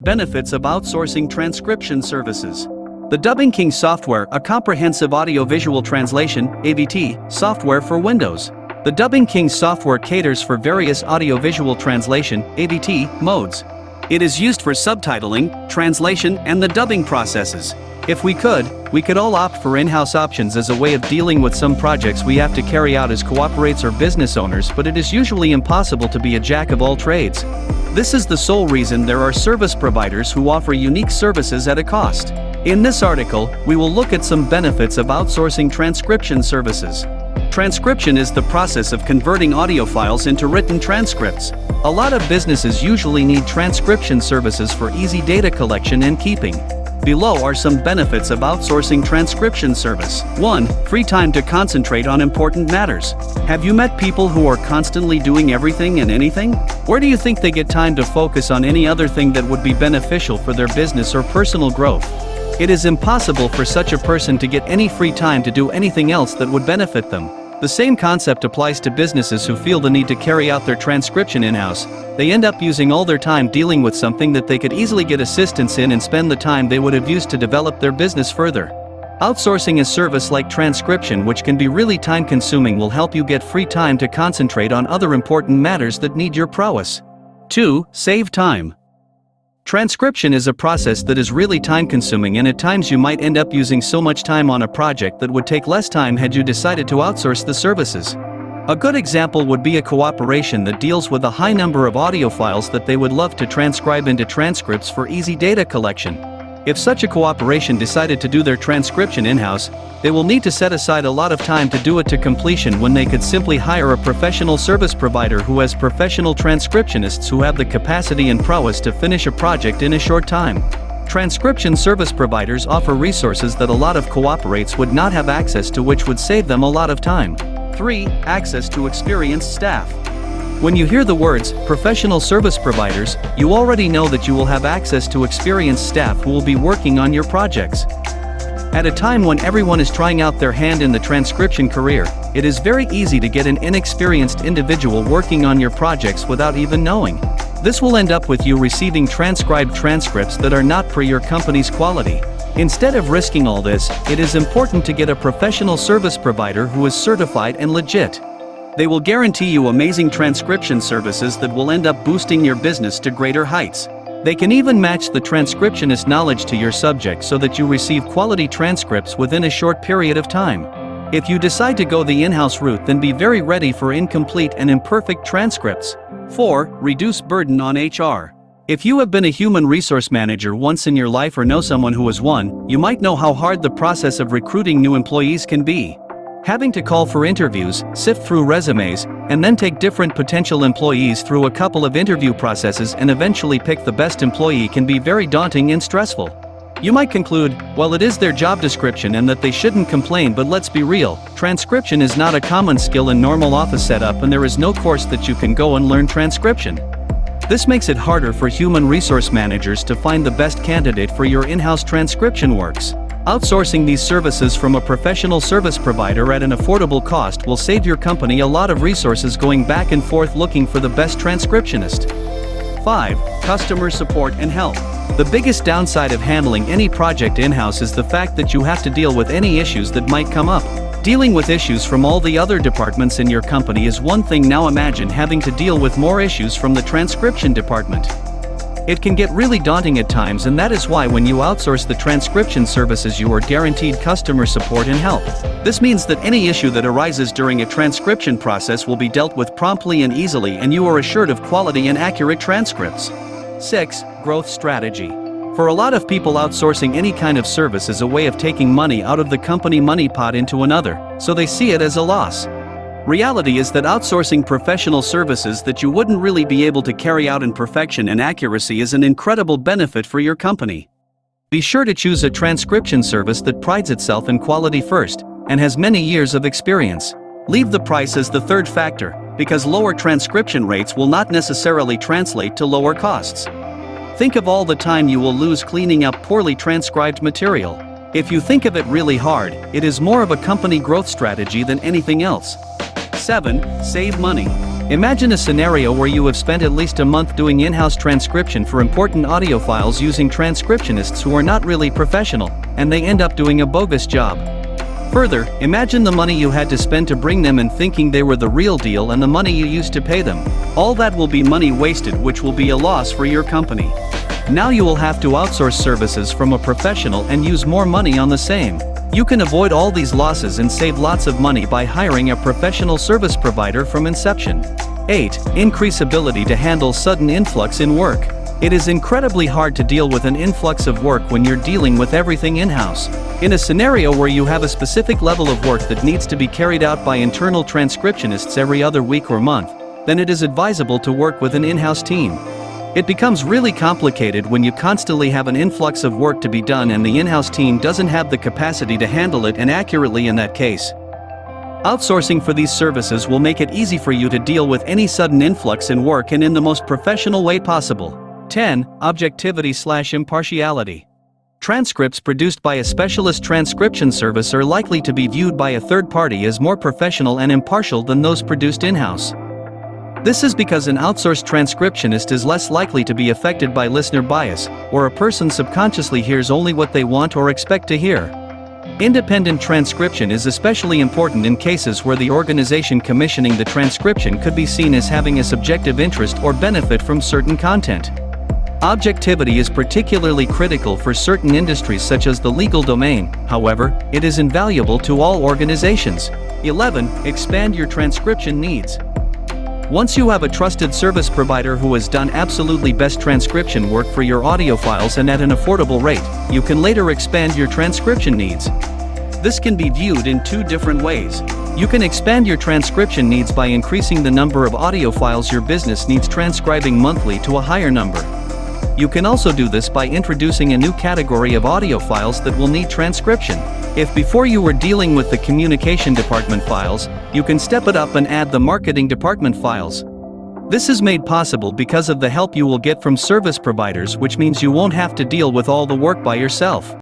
Benefits of outsourcing transcription services. The Dubbing King software, a comprehensive audio-visual translation (AVT) software for Windows. The Dubbing King software caters for various audio-visual translation (AVT) modes. It is used for subtitling, translation, and the dubbing processes. If we could all opt for in-house options as a way of dealing with some projects we have to carry out as cooperates or business owners, but it is usually impossible to be a jack of all trades. This is the sole reason there are service providers who offer unique services at a cost. In this article, we will look at some benefits of outsourcing transcription services. Transcription is the process of converting audio files into written transcripts. A lot of businesses usually need transcription services for easy data collection and keeping. Below are some benefits of outsourcing transcription service. 1. Free time to concentrate on important matters. Have you met people who are constantly doing everything and anything? Where do you think they get time to focus on any other thing that would be beneficial for their business or personal growth? It is impossible for such a person to get any free time to do anything else that would benefit them. The same concept applies to businesses who feel the need to carry out their transcription in-house. They end up using all their time dealing with something that they could easily get assistance in and spend the time they would have used to develop their business further. Outsourcing a service like transcription, which can be really time-consuming, will help you get free time to concentrate on other important matters that need your prowess. 2. Save time. Transcription is a process that is really time-consuming, and at times you might end up using so much time on a project that would take less time had you decided to outsource the services. A good example would be a cooperation that deals with a high number of audio files that they would love to transcribe into transcripts for easy data collection. If such a cooperation decided to do their transcription in-house, they will need to set aside a lot of time to do it to completion, when they could simply hire a professional service provider who has professional transcriptionists who have the capacity and prowess to finish a project in a short time. Transcription service providers offer resources that a lot of cooperates would not have access to, which would save them a lot of time. 3. Access to experienced staff. When you hear the words professional service providers, you already know that you will have access to experienced staff who will be working on your projects. At a time when everyone is trying out their hand in the transcription career, it is very easy to get an inexperienced individual working on your projects without even knowing. This will end up with you receiving transcribed transcripts that are not per your company's quality. Instead of risking all this, it is important to get a professional service provider who is certified and legit. They will guarantee you amazing transcription services that will end up boosting your business to greater heights. They can even match the transcriptionist knowledge to your subject so that you receive quality transcripts within a short period of time. If you decide to go the in-house route, then be very ready for incomplete and imperfect transcripts. 4. Reduce burden on HR. If you have been a human resource manager once in your life or know someone who is one, you might know how hard the process of recruiting new employees can be. Having to call for interviews, sift through resumes, and then take different potential employees through a couple of interview processes and eventually pick the best employee can be very daunting and stressful. You might conclude, well, it is their job description and that they shouldn't complain, but let's be real, transcription is not a common skill in normal office setup, and there is no course that you can go and learn transcription. This makes it harder for human resource managers to find the best candidate for your in-house transcription works. Outsourcing these services from a professional service provider at an affordable cost will save your company a lot of resources going back and forth looking for the best transcriptionist. 5. Customer support and help. The biggest downside of handling any project in-house is the fact that you have to deal with any issues that might come up. Dealing with issues from all the other departments in your company is one thing. Now imagine having to deal with more issues from the transcription department. It can get really daunting at times, and that is why when you outsource the transcription services, you are guaranteed customer support and help. This means that any issue that arises during a transcription process will be dealt with promptly and easily, and you are assured of quality and accurate transcripts. 6. Growth strategy. For a lot of people, outsourcing any kind of service is a way of taking money out of the company money pot into another, so they see it as a loss. Reality is that outsourcing professional services that you wouldn't really be able to carry out in perfection and accuracy is an incredible benefit for your company. Be sure to choose a transcription service that prides itself in quality first, and has many years of experience. Leave the price as the third factor, because lower transcription rates will not necessarily translate to lower costs. Think of all the time you will lose cleaning up poorly transcribed material. If you think of it really hard, it is more of a company growth strategy than anything else. 7. Save money. Imagine a scenario where you have spent at least a month doing in-house transcription for important audio files using transcriptionists who are not really professional, and they end up doing a bogus job. Further, imagine the money you had to spend to bring them in thinking they were the real deal and the money you used to pay them. All that will be money wasted, which will be a loss for your company. Now you will have to outsource services from a professional and use more money on the same. You can avoid all these losses and save lots of money by hiring a professional service provider from inception. 8. Increase ability to handle sudden influx in work. It is incredibly hard to deal with an influx of work when you're dealing with everything in-house. In a scenario where you have a specific level of work that needs to be carried out by internal transcriptionists every other week or month, then it is advisable to work with an in-house team. It becomes really complicated when you constantly have an influx of work to be done and the in-house team doesn't have the capacity to handle it and accurately in that case. Outsourcing for these services will make it easy for you to deal with any sudden influx in work and in the most professional way possible. 10. Objectivity/impartiality. Transcripts produced by a specialist transcription service are likely to be viewed by a third party as more professional and impartial than those produced in-house. This is because an outsourced transcriptionist is less likely to be affected by listener bias, or a person subconsciously hears only what they want or expect to hear. Independent transcription is especially important in cases where the organization commissioning the transcription could be seen as having a subjective interest or benefit from certain content. Objectivity is particularly critical for certain industries such as the legal domain, however, it is invaluable to all organizations. 11. Expand your transcription needs. Once you have a trusted service provider who has done absolutely best transcription work for your audio files and at an affordable rate, you can later expand your transcription needs. This can be viewed in two different ways. You can expand your transcription needs by increasing the number of audio files your business needs transcribing monthly to a higher number. You can also do this by introducing a new category of audio files that will need transcription. If before you were dealing with the communication department files, you can step it up and add the marketing department files. This is made possible because of the help you will get from service providers, which means you won't have to deal with all the work by yourself.